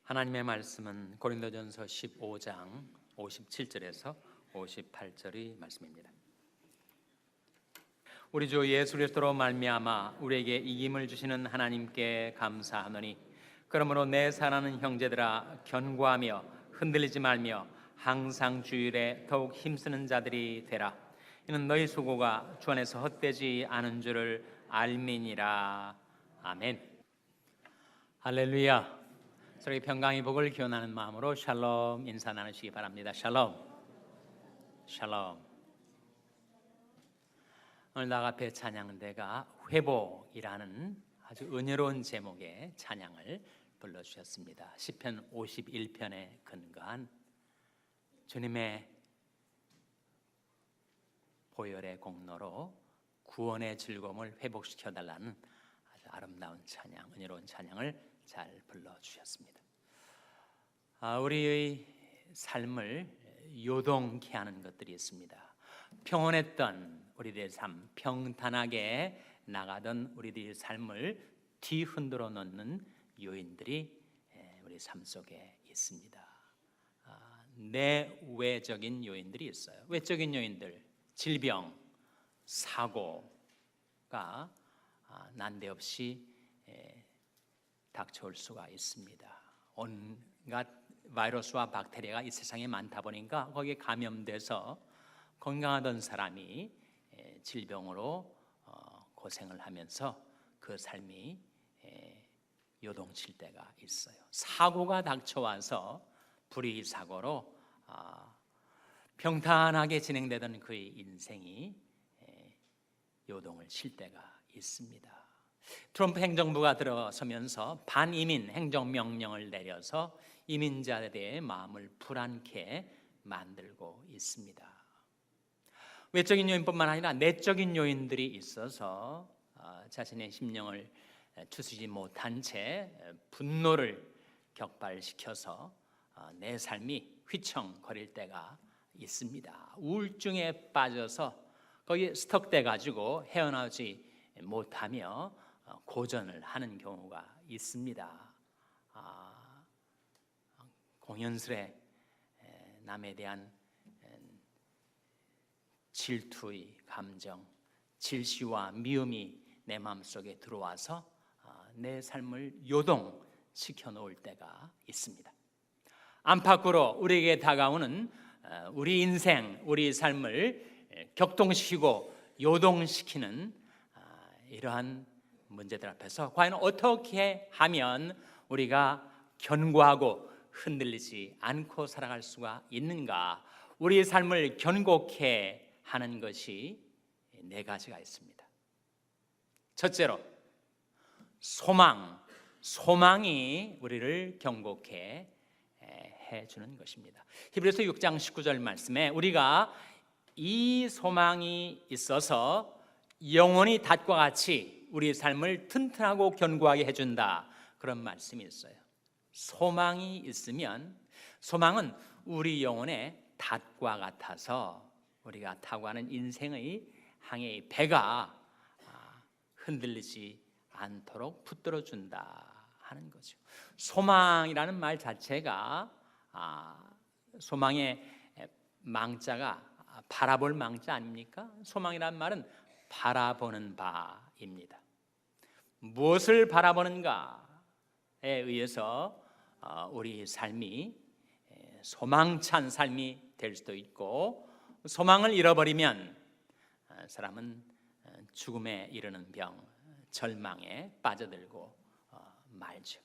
하나님의 말씀은 고린도전서 15장 57절에서 58절의 말씀입니다. 우리 주 예수 그리스도로 말미암아 우리에게 이김을 주시는 하나님께 감사하노니, 그러므로 내 사랑하는 형제들아, 견고하며 흔들리지 말며 항상 주일에 더욱 힘쓰는 자들이 되라. 이는 너희 수고가 주 안에서 헛되지 않은 줄을 알미니라. 아멘. 할렐루야. 서로의 평강의 복을 기원하는 마음으로 샬롬 인사 나누시기 바랍니다. 샬롬. 샬롬. 오늘 나 앞에 찬양대가 회복이라는 아주 은혜로운 제목의 찬양을 불러주셨습니다. 시편 51편에 근거한 주님의 보혈의 공로로 구원의 즐거움을 회복시켜달라는 아주 아름다운 찬양, 은혜로운 찬양을 잘 불러주셨습니다. 우리의 삶을 요동케 하는 것들이 있습니다. 평온했던 우리들의 삶, 평탄하게 나가던 우리들의 삶을 뒤흔들어 놓는 요인들이 우리 삶 속에 있습니다. 내외적인 요인들이 있어요. 외적인 요인들, 질병, 사고가 난데없이 닥쳐올 수가 있습니다. 온갖 바이러스와 박테리아가 이 세상에 많다 보니까 거기에 감염돼서 건강하던 사람이 질병으로 고생을 하면서 그 삶이 요동칠 때가 있어요. 사고가 닥쳐와서 불의 사고로 평탄하게 진행되던 그의 인생이 요동을 칠 때가 있습니다. 트럼프 행정부가 들어서면서 반이민 행정명령을 내려서 이민자에 대해 마음을 불안케 만들고 있습니다. 외적인 요인뿐만 아니라 내적인 요인들이 있어서 자신의 심령을 추스리지 못한 채 분노를 격발시켜서 내 삶이 휘청거릴 때가 있습니다. 우울증에 빠져서 거기에 스톡돼 가지고 헤어나오지 못하며 고전을 하는 경우가 있습니다. 공연스레 남에 대한 질투의 감정, 질시와 미움이 내 마음속에 들어와서 내 삶을 요동시켜 놓을 때가 있습니다. 안팎으로 우리에게 다가오는 우리 인생, 우리 삶을 격동시키고 요동시키는 이러한 문제들 앞에서 과연 어떻게 하면 우리가 견고하고 흔들리지 않고 살아갈 수가 있는가? 우리의 삶을 견고케 하는 것이 네 가지가 있습니다. 첫째로 소망이 우리를 견고케 해주는 것입니다. 히브리서 6장 19절 말씀에 우리가 이 소망이 있어서 영원히 닷과 같이 우리의 삶을 튼튼하고 견고하게 해준다, 그런 말씀이 있어요. 소망이 있으면, 소망은 우리 영혼의 닷과 같아서 우리가 타고 가는 인생의 항해의 배가 흔들리지 않도록 붙들어준다 하는 거죠. 소망이라는 말 자체가 소망의 망자가 바라볼 망자 아닙니까? 소망이라는 말은 바라보는 바입니다. 무엇을 바라보는가에 의해서 우리 삶이 소망찬 삶이 될 수도 있고, 소망을 잃어버리면 사람은 죽음에 이르는 병, 절망에 빠져들고 말죠.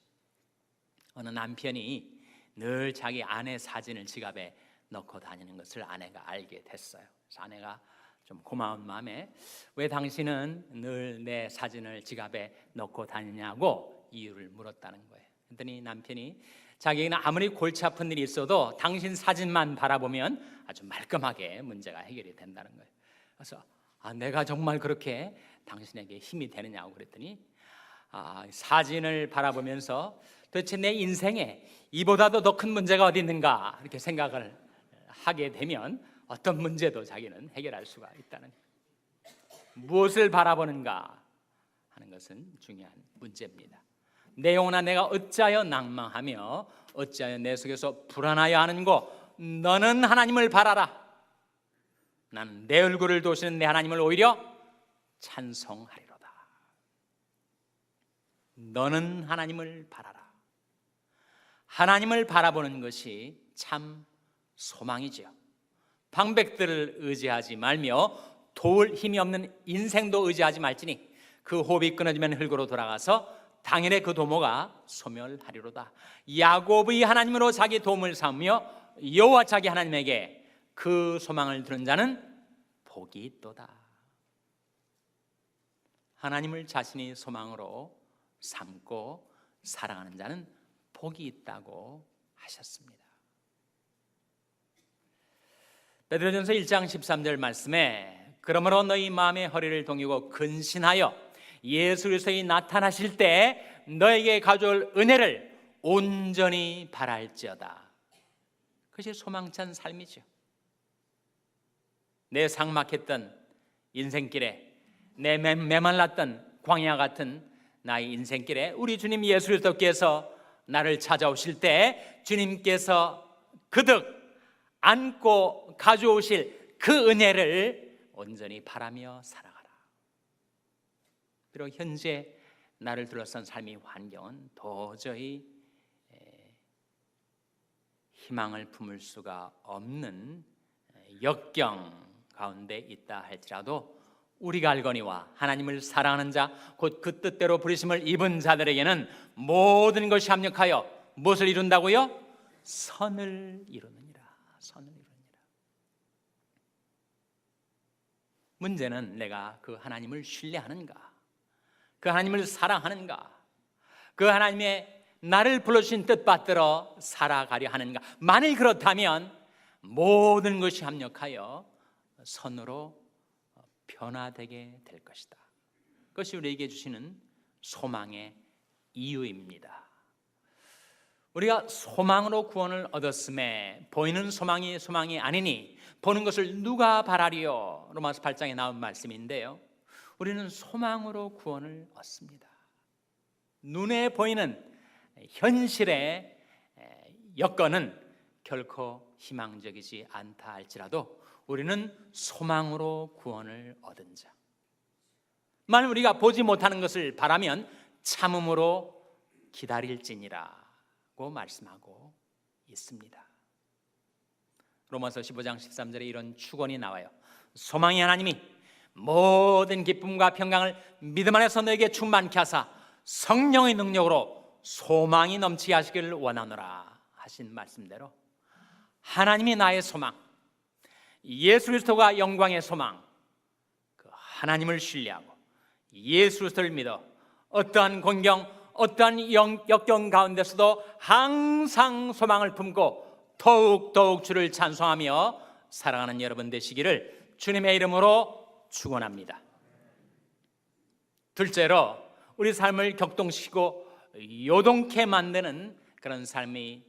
어느 남편이 늘 자기 아내 사진을 지갑에 넣고 다니는 것을 아내가 알게 됐어요. 그래서 아내가 좀 고마운 마음에 왜 당신은 늘 내 사진을 지갑에 넣고 다니냐고 이유를 물었다는 거예요. 그랬더니 남편이 자기는 아무리 골치 아픈 일이 있어도 당신 사진만 바라보면 아주 말끔하게 문제가 해결이 된다는 거예요. 그래서 내가 정말 그렇게 당신에게 힘이 되느냐고 그랬더니 사진을 바라보면서 도대체 내 인생에 이보다도 더 큰 문제가 어디 있는가 이렇게 생각을 하게 되면 어떤 문제도 자기는 해결할 수가 있다는 거예요. 무엇을 바라보는가 하는 것은 중요한 문제입니다. 내 영혼아 내가 어찌하여 낭망하며 어찌하여 내 속에서 불안하여 하는고 너는 하나님을 바라라. 나는 내 얼굴을 도우시는 내 하나님을 오히려 찬송하리로다. 너는 하나님을 바라라. 하나님을 바라보는 것이 참 소망이지요. 방백들을 의지하지 말며 도울 힘이 없는 인생도 의지하지 말지니 그 호흡이 끊어지면 흙으로 돌아가서 당일에 그 도모가 소멸하리로다. 야곱의 하나님으로 자기 도움을 삼으며 여호와 자기 하나님에게 그 소망을 두는 자는 복이 있도다. 하나님을 자신이 소망으로 삼고 사랑하는 자는 복이 있다고 하셨습니다. 베드로전서 1장 13절 말씀에 그러므로 너희 마음의 허리를 동이고 근신하여 예수 그리스도의 나타나실 때 너에게 가져올 은혜를 온전히 바랄지어다. 그것이 소망찬 삶이죠. 내 삭막했던 인생길에, 내 메말랐던 광야 같은 나의 인생길에 우리 주님 예수 그리스도께서 나를 찾아오실 때 주님께서 그득 안고 가져오실 그 은혜를 온전히 바라며 살아가라. 비록 현재 나를 둘러싼 삶의 환경은 도저히 희망을 품을 수가 없는 역경 가운데 있다 할지라도 우리가 알거니와 하나님을 사랑하는 자 곧 그 뜻대로 부르심을 입은 자들에게는 모든 것이 합력하여 무엇을 이룬다고요? 선을 이루느니라. 선을 이루느니라. 문제는 내가 그 하나님을 신뢰하는가, 그 하나님을 사랑하는가, 그 하나님의 나를 불러주신 뜻 받들어 살아가려 하는가. 만일 그렇다면 모든 것이 합력하여 선으로 변화되게 될 것이다. 그것이 우리에게 주시는 소망의 이유입니다. 우리가 소망으로 구원을 얻었음에 보이는 소망이 소망이 아니니 보는 것을 누가 바라리요? 로마서 8장에 나온 말씀인데요, 우리는 소망으로 구원을 얻습니다. 눈에 보이는 현실의 여건은 결코 희망적이지 않다 할지라도 우리는 소망으로 구원을 얻은 자. 만일 우리가 보지 못하는 것을 바라면 참음으로 기다릴지니라고 말씀하고 있습니다. 로마서 15장 13절에 이런 축원이 나와요. 소망의 하나님이 모든 기쁨과 평강을 믿음 안에서 너에게 충만케 하사 성령의 능력으로 소망이 넘치게 하시기를 원하노라 하신 말씀대로 하나님이 나의 소망, 예수 그리스도가 영광의 소망, 그 하나님을 신뢰하고 예수 그리스도를 믿어 어떠한 공경, 어떠한 역경 가운데서도 항상 소망을 품고 더욱 주를 찬송하며 살아가는 여러분 되시기를 주님의 이름으로 축원합니다. 둘째로 우리 삶을 격동시키고 요동케 만드는 그런 삶의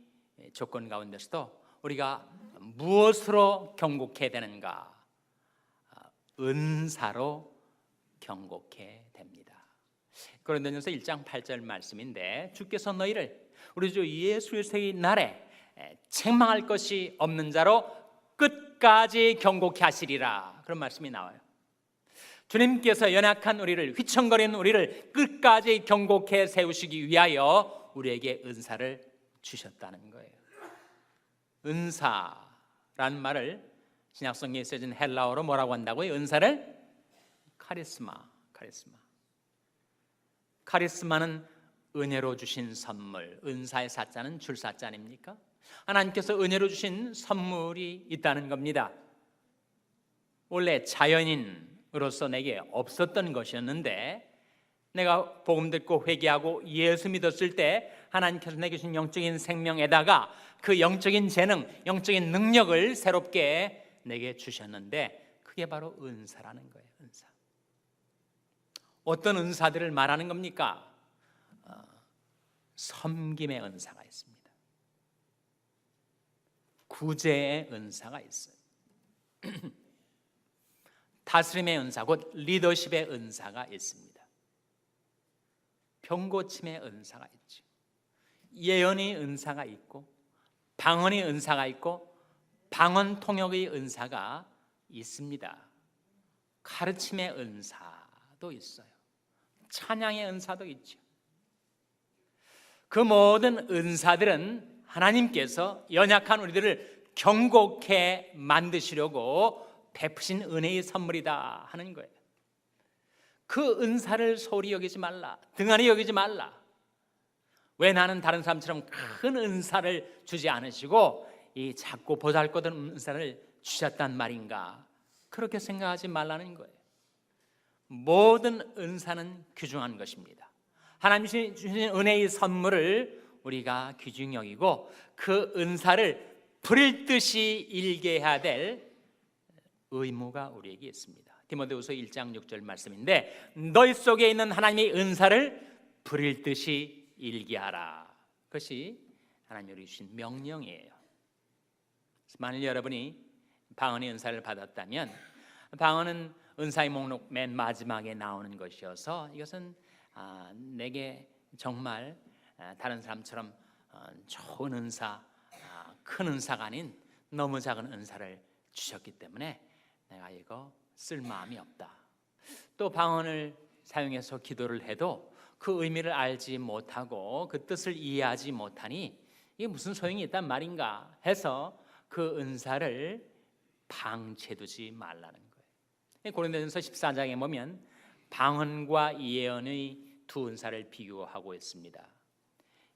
조건 가운데서도 우리가 무엇으로 경고케 되는가? 은사로 경고케 됩니다. 고린도전서 1장 8절 말씀인데 주께서 너희를 우리 주 예수 그리스도의 날에 책망할 것이 없는 자로 끝까지 경고케 하시리라. 그런 말씀이 나와요. 주님께서 연약한 우리를, 휘청거리는 우리를 끝까지 경고케 세우시기 위하여 우리에게 은사를 주셨다는 거예요. 은사란 말을 신약성경에 쓰여진 헬라어로 뭐라고 한다고요? 은사를 카리스마는 은혜로 주신 선물, 은사의 사자는 줄사자 아닙니까? 하나님께서 은혜로 주신 선물이 있다는 겁니다. 원래 자연인으로서 내게 없었던 것이었는데 내가 복음 듣고 회개하고 예수 믿었을 때 하나님께서 내게 주신 영적인 생명에다가 그 영적인 재능, 영적인 능력을 새롭게 내게 주셨는데 그게 바로 은사라는 거예요. 은사. 어떤 은사들을 말하는 겁니까? 섬김의 은사가 있습니다. 구제의 은사가 있어요. 다스림의 은사, 곧 리더십의 은사가 있습니다. 병고침의 은사가 있죠. 예언의 은사가 있고 방언의 은사가 있고 방언 통역의 은사가 있습니다. 가르침의 은사도 있어요. 찬양의 은사도 있죠. 그 모든 은사들은 하나님께서 연약한 우리들을 경고케 만드시려고 베푸신 은혜의 선물이다 하는 거예요. 그 은사를 소홀히 여기지 말라, 등한히 여기지 말라. 왜 나는 다른 사람처럼 큰 은사를 주지 않으시고 이 작고 보잘것없는 은사를 주셨단 말인가? 그렇게 생각하지 말라는 거예요. 모든 은사는 귀중한 것입니다. 하나님이 주신 은혜의 선물을 우리가 귀중히 여기고 그 은사를 부릴 듯이 일개해야 될 의무가 우리에게 있습니다. 디모데후서 1장 6절 말씀인데 너희 속에 있는 하나님의 은사를 부릴 듯이 일개하라. 그것이 하나님이 주신 명령이에요. 만일 여러분이 방언의 은사를 받았다면 방언은 은사의 목록 맨 마지막에 나오는 것이어서 이것은 내게 정말 다른 사람처럼 좋은 은사, 큰 은사가 아닌 너무 작은 은사를 주셨기 때문에 내가 이거 쓸 마음이 없다. 또 방언을 사용해서 기도를 해도 그 의미를 알지 못하고 그 뜻을 이해하지 못하니 이게 무슨 소용이 있단 말인가 해서 그 은사를 방치해두지 말라는 거예요. 고린도전서 14장에 보면 방언과 예언의 두 은사를 비교하고 있습니다.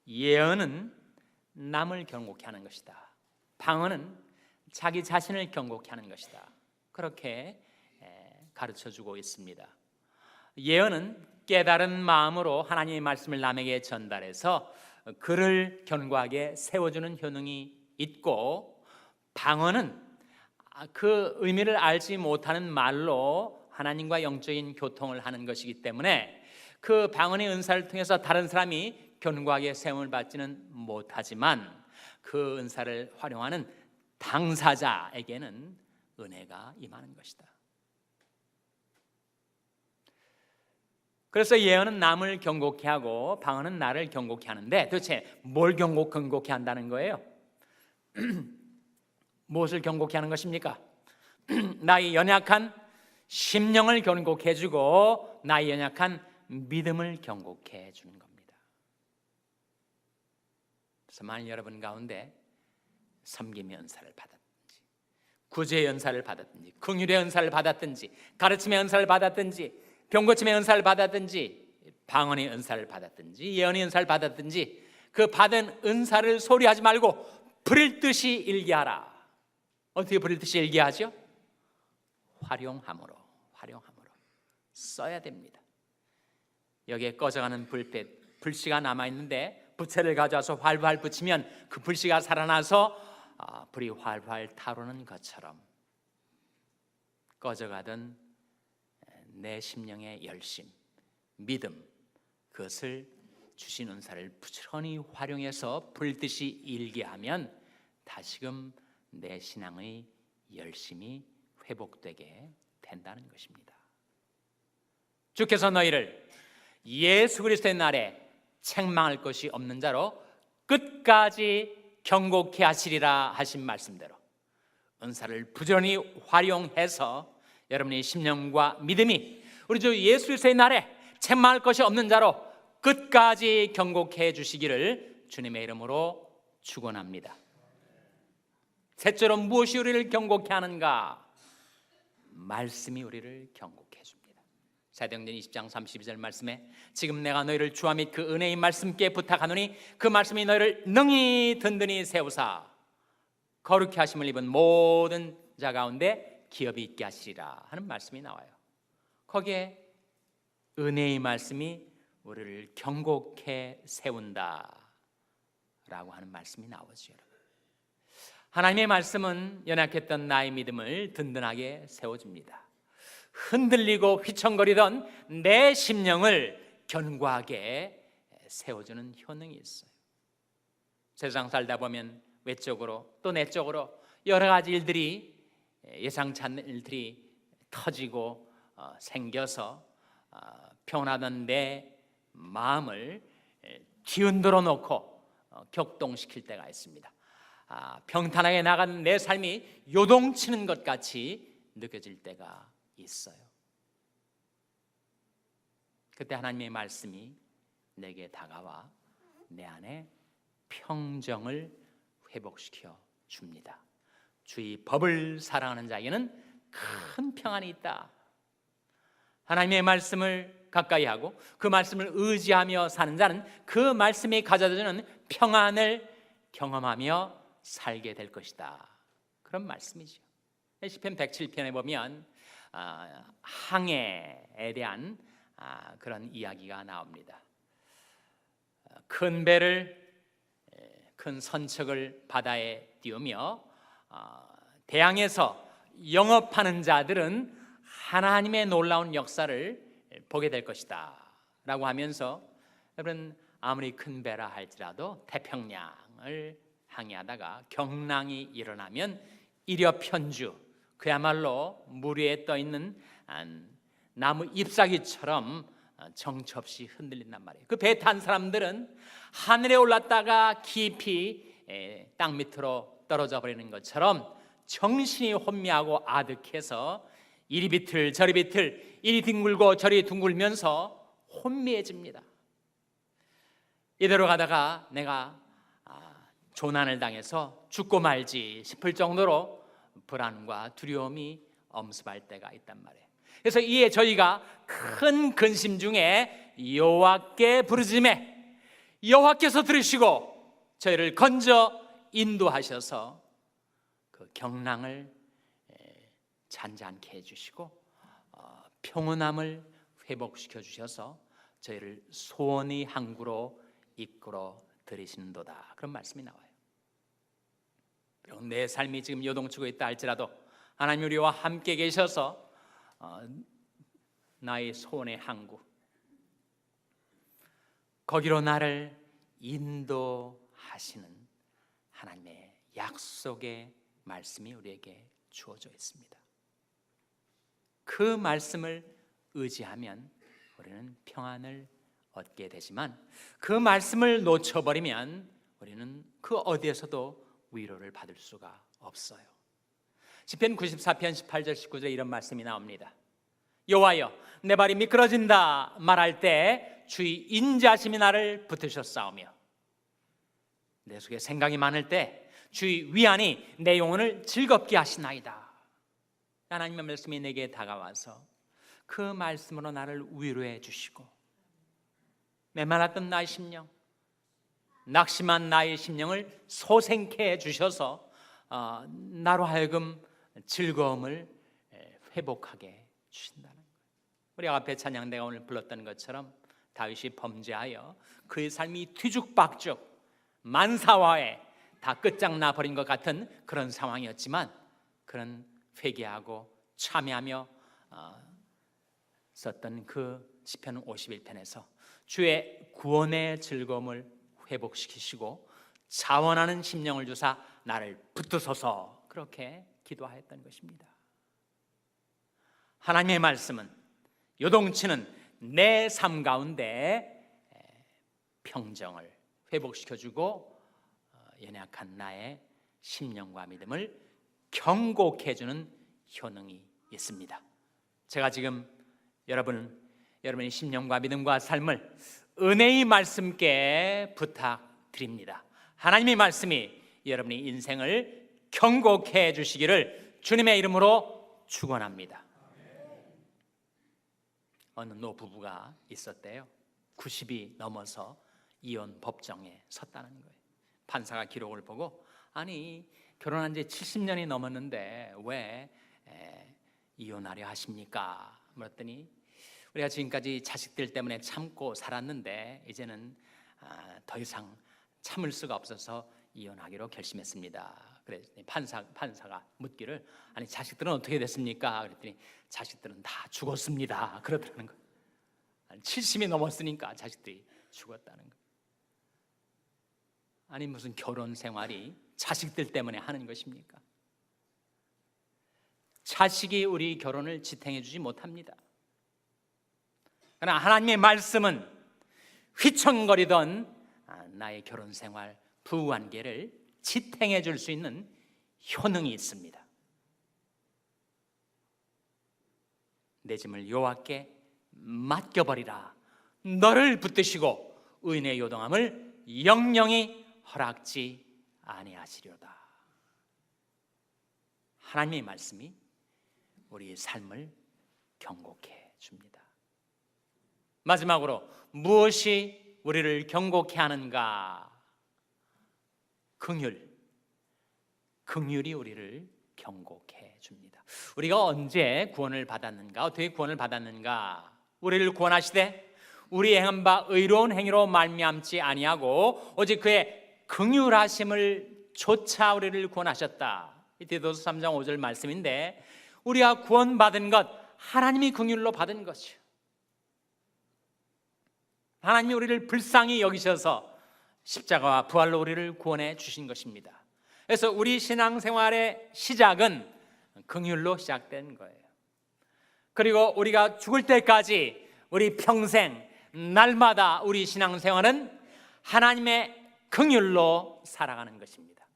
예언은 남을 경고케 하는 것이다. 방언은 자기 자신을 경고케 하는 것이다. 그렇게 가르쳐주고 있습니다. 예언은 깨달은 마음으로 하나님의 말씀을 남에게 전달해서 그를 견고하게 세워주는 효능이 있고, 방언은 그 의미를 알지 못하는 말로 하나님과 영적인 교통을 하는 것이기 때문에 그 방언의 은사를 통해서 다른 사람이 견고하게 세움을 받지는 못하지만 그 은사를 활용하는 당사자에게는 은혜가 임하는 것이다. 그래서 예언은 남을 경고케 하고 방언은 나를 경고케 하는데 도대체 뭘 경고케 한다는 거예요? 무엇을 경고케 하는 것입니까? 나의 연약한 심령을 경고케 해주고 나의 연약한 믿음을 경고케 해주는 겁니다. 그래서 만일 여러분 가운데 섬김의 은사를 받았든지 구제의 은사를 받았든지 긍휼의 은사를 받았든지 가르침의 은사를 받았든지 병고침의 은사를 받았든지 방언의 은사를 받았든지 예언의 은사를 받았든지 그 받은 은사를 소리하지 말고 부릴 듯이 일기하라. 어떻게 부릴 듯이 일기하죠? 활용함으로 써야 됩니다. 여기에 꺼져가는 불빛, 불씨가 남아있는데 부채를 가져와서 활활 붙이면 그 불씨가 살아나서 불이 활활 타오르는 것처럼 꺼져가던 내 심령의 열심, 믿음, 그것을 주신 은사를 부지런히 활용해서 불듯이 일기하면 다시금 내 신앙의 열심이 회복되게 된다는 것입니다. 주께서 너희를 예수 그리스도의 날에 책망할 것이 없는 자로 끝까지 경고케 하시리라 하신 말씀대로 은사를 부지런히 활용해서 여러분의 심령과 믿음이 우리 주 예수 그리스도의 날에 책망할 것이 없는 자로 끝까지 경고케 주시기를 주님의 이름으로 축원합니다. 셋째로 무엇이 우리를 경고케 하는가? 말씀이 우리를 경고케 해줍니다. 사도행전 20장 32절 말씀에 지금 내가 너희를 주와 및 그 은혜의 말씀께 부탁하노니 그 말씀이 너희를 능히 든든히 세우사 거룩히 하심을 입은 모든 자 가운데 기업이 있게 하시리라 하는 말씀이 나와요. 거기에 은혜의 말씀이 우리를 경고케 세운다 라고 하는 말씀이 나오죠. 하나님의 말씀은 연약했던 나의 믿음을 든든하게 세워줍니다. 흔들리고 휘청거리던 내 심령을 견고하게 세워주는 효능이 있어요. 세상 살다 보면 외적으로 또 내적으로 여러 가지 일들이 예상치 않는 일들이 터지고 생겨서 평온하던 내 마음을 뒤흔들어 놓고 격동시킬 때가 있습니다. 평탄하게 나가는 내 삶이 요동치는 것 같이 느껴질 때가 있어요. 그때 하나님의 말씀이 내게 다가와 내 안에 평정을 회복시켜 줍니다. 주의 법을 사랑하는 자에게는 큰 평안이 있다. 하나님의 말씀을 가까이 하고 그 말씀을 의지하며 사는 자는 그 말씀이 가져다주는 평안을 경험하며 살게 될 것이다. 그런 말씀이죠. 시편 107편에 보면 항해에 대한 그런 이야기가 나옵니다. 큰 배를, 큰 선척을 바다에 띄우며 대양에서 영업하는 자들은 하나님의 놀라운 역사를 보게 될 것이다 라고 하면서, 여러분, 아무리 큰 배라 할지라도 태평양을 항해하다가 경랑이 일어나면 이려편주, 그야말로 물 위에 떠있는 나무 잎사귀처럼 정처 없이 흔들린단 말이에요. 그 배 탄 사람들은 하늘에 올랐다가 깊이 땅 밑으로 떨어져 버리는 것처럼 정신이 혼미하고 아득해서 이리 비틀 저리 비틀, 이리 뒹굴고 저리 둥글면서 혼미해집니다. 이대로 가다가 내가 조난을 당해서 죽고 말지 싶을 정도로 불안과 두려움이 엄습할 때가 있단 말이에요. 그래서 이에 저희가 큰 근심 중에 여호와께 부르짖음에 여호와께서 들으시고 저희를 건져 인도하셔서 그 경랑을 잔잔케 해주시고 평온함을 회복시켜 주셔서 저희를 소원의 항구로 이끌어 들이시는도다, 그런 말씀이 나와요. 내 삶이 지금 요동치고 있다 할지라도 하나님 우리와 함께 계셔서 나의 소원의 항구, 거기로 나를 인도하시는 하나님의 약속의 말씀이 우리에게 주어져 있습니다. 그 말씀을 의지하면 우리는 평안을 얻게 되지만 그 말씀을 놓쳐버리면 우리는 그 어디에서도 위로를 받을 수가 없어요. 시편 94편 18절 19절에 이런 말씀이 나옵니다. 여호와여, 내 발이 미끄러진다 말할 때 주의 인자하심이 나를 붙드셨사오며 내 속에 생각이 많을 때 주의 위안이 내 영혼을 즐겁게 하시나이다. 하나님의 말씀이 내게 다가와서 그 말씀으로 나를 위로해 주시고 메말랐던 나의 심령, 낙심한 나의 심령을 소생케 해주셔서 나로 하여금 즐거움을 회복하게 주신다는 거예요. 우리 앞에 찬양대가 오늘 불렀던 것처럼 다윗이 범죄하여 그의 삶이 뒤죽박죽 만사화에 다 끝장나 버린 것 같은 그런 상황이었지만 그런 회개하고 참회하며 썼던 그 시편 51편에서 주의 구원의 즐거움을 회복시키시고 자원하는 심령을 주사 나를 붙드소서, 그렇게 기도하였던 것입니다. 하나님의 말씀은 요동치는 내 삶 가운데 평정을 회복시켜주고 연약한 나의 심령과 믿음을 경고케 해주는 효능이 있습니다. 제가 지금 여러분의 심령과 믿음과 삶을 은혜의 말씀께 부탁드립니다. 하나님의 말씀이 여러분의 인생을 경고케 해주시기를 주님의 이름으로 축원합니다. 어느 노부부가 있었대요. 90이 넘어서 이혼 법정에 섰다는 거예요. 판사가 기록을 보고, 아니 결혼한 지 70년이 넘었는데 왜 이혼하려 하십니까? 물었더니 우리가 지금까지 자식들 때문에 참고 살았는데 이제는 더 이상 참을 수가 없어서 이혼하기로 결심했습니다. 그랬더니 판사가 묻기를, 아니 자식들은 어떻게 됐습니까? 그랬더니 자식들은 다 죽었습니다. 그러더라는 거예요. 70이 넘었으니까 자식들이 죽었다는 거예요. 아니 무슨 결혼 생활이 자식들 때문에 하는 것입니까? 자식이 우리 결혼을 지탱해 주지 못합니다. 그러나 하나님의 말씀은 휘청거리던 나의 결혼 생활, 부부관계를 지탱해 줄 수 있는 효능이 있습니다. 내 짐을 여호와께 맡겨버리라. 너를 붙드시고 의인의 요동함을 영영히 허락지 아니하시려다. 하나님의 말씀이 우리의 삶을 경고해 줍니다. 마지막으로 무엇이 우리를 경고케 하는가? 긍휼이 우리를 경고케 줍니다. 우리가 언제 구원을 받았는가? 어떻게 구원을 받았는가? 우리를 구원하시되 우리 행한 바 의로운 행위로 말미암지 아니하고 오직 그의 긍휼하심을 조차 우리를 구원하셨다. 디도서 3장 5절 말씀인데, 우리가 구원받은 것 하나님이 긍휼로 받은 것이요, 하나님이 우리를 불쌍히 여기셔서 십자가와 부활로 우리를 구원해 주신 것입니다. 그래서 우리 신앙생활의 시작은 긍휼로 시작된 거예요. 그리고 우리가 죽을 때까지 우리 평생 날마다 우리 신앙생활은 하나님의 긍휼로 살아가는 것입니다.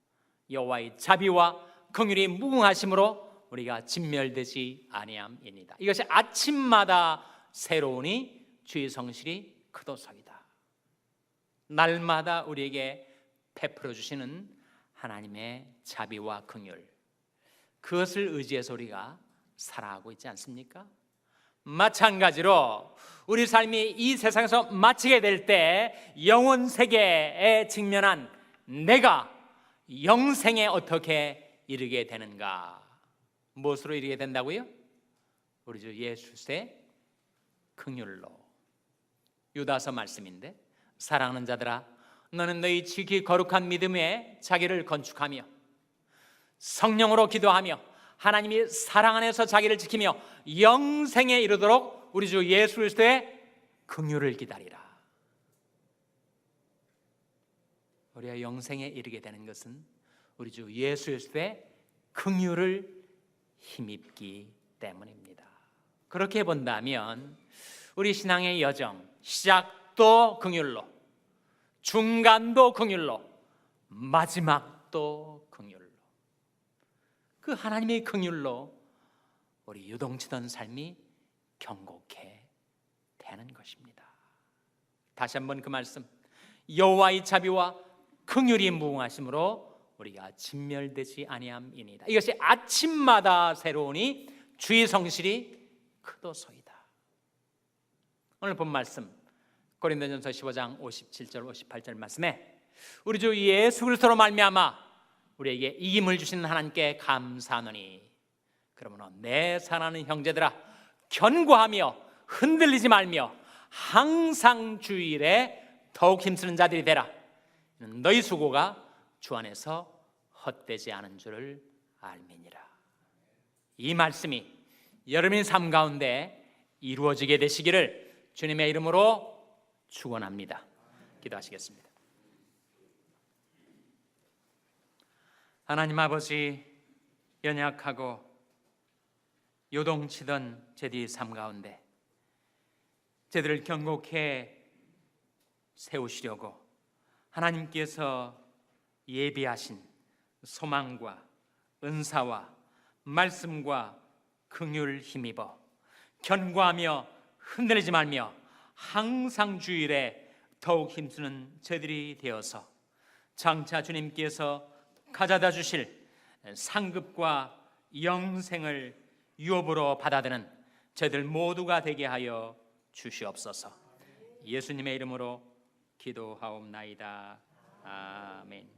여호와의 자비와 긍휼이 무궁하심으로 우리가 진멸되지 아니함이니이다. 이것이 아침마다 새로우니 주의 성실이 크도소이다. 날마다 우리에게 베풀어 주시는 하나님의 자비와 긍휼, 그것을 의지해서 우리가 살아가고 있지 않습니까? 마찬가지로 우리 삶이 이 세상에서 마치게 될 때 영혼 세계에 직면한 내가 영생에 어떻게 이르게 되는가? 무엇으로 이르게 된다고요? 우리 주 예수의 긍휼로. 유다서 말씀인데, 사랑하는 자들아 너는 너희 지극히 거룩한 믿음에 자기를 건축하며 성령으로 기도하며 하나님이 사랑 안에서 자기를 지키며 영생에 이르도록 우리 주 예수 그리스도의 긍휼을 기다리라. 우리가 영생에 이르게 되는 것은 우리 주 예수 그리스도의 긍휼을 힘입기 때문입니다. 그렇게 본다면 우리 신앙의 여정, 시작도 긍휼로, 중간도 긍휼로, 마지막도 긍휼로, 그 하나님의 긍휼로 우리 요동치던 삶이 경고케 되는 것입니다. 다시 한번 그 말씀, 여호와의 자비와 긍휼이 무궁하심으로 우리가 진멸되지 아니함이니이다. 이것이 아침마다 새로우니 주의 성실이 크도소이다. 오늘 본 말씀 고린도전서 15장 57절 58절 말씀에 우리 주 예수 그리스도로 말미암아 우리에게 이김을 주시는 하나님께 감사하노니 그러므로 내 사랑하는 형제들아 견고하며 흔들리지 말며 항상 주 일에 더욱 힘쓰는 자들이 되라. 너희 수고가 주 안에서 헛되지 않은 줄을 알미니라. 이 말씀이 여러분의 삶 가운데 이루어지게 되시기를 주님의 이름으로 축원합니다. 기도하시겠습니다. 하나님 아버지, 연약하고 요동치던 제들의 삶 가운데 제들을 경고케 세우시려고 하나님께서 예비하신 소망과 은사와 말씀과 긍휼 힘입어 견고하며 흔들리지 말며 항상 주일에 더욱 힘쓰는 저들이 되어서 장차 주님께서 가져다 주실 상급과 영생을 유업으로 받아드는 저들 모두가 되게 하여 주시옵소서. 예수님의 이름으로 기도하옵나이다. 아멘.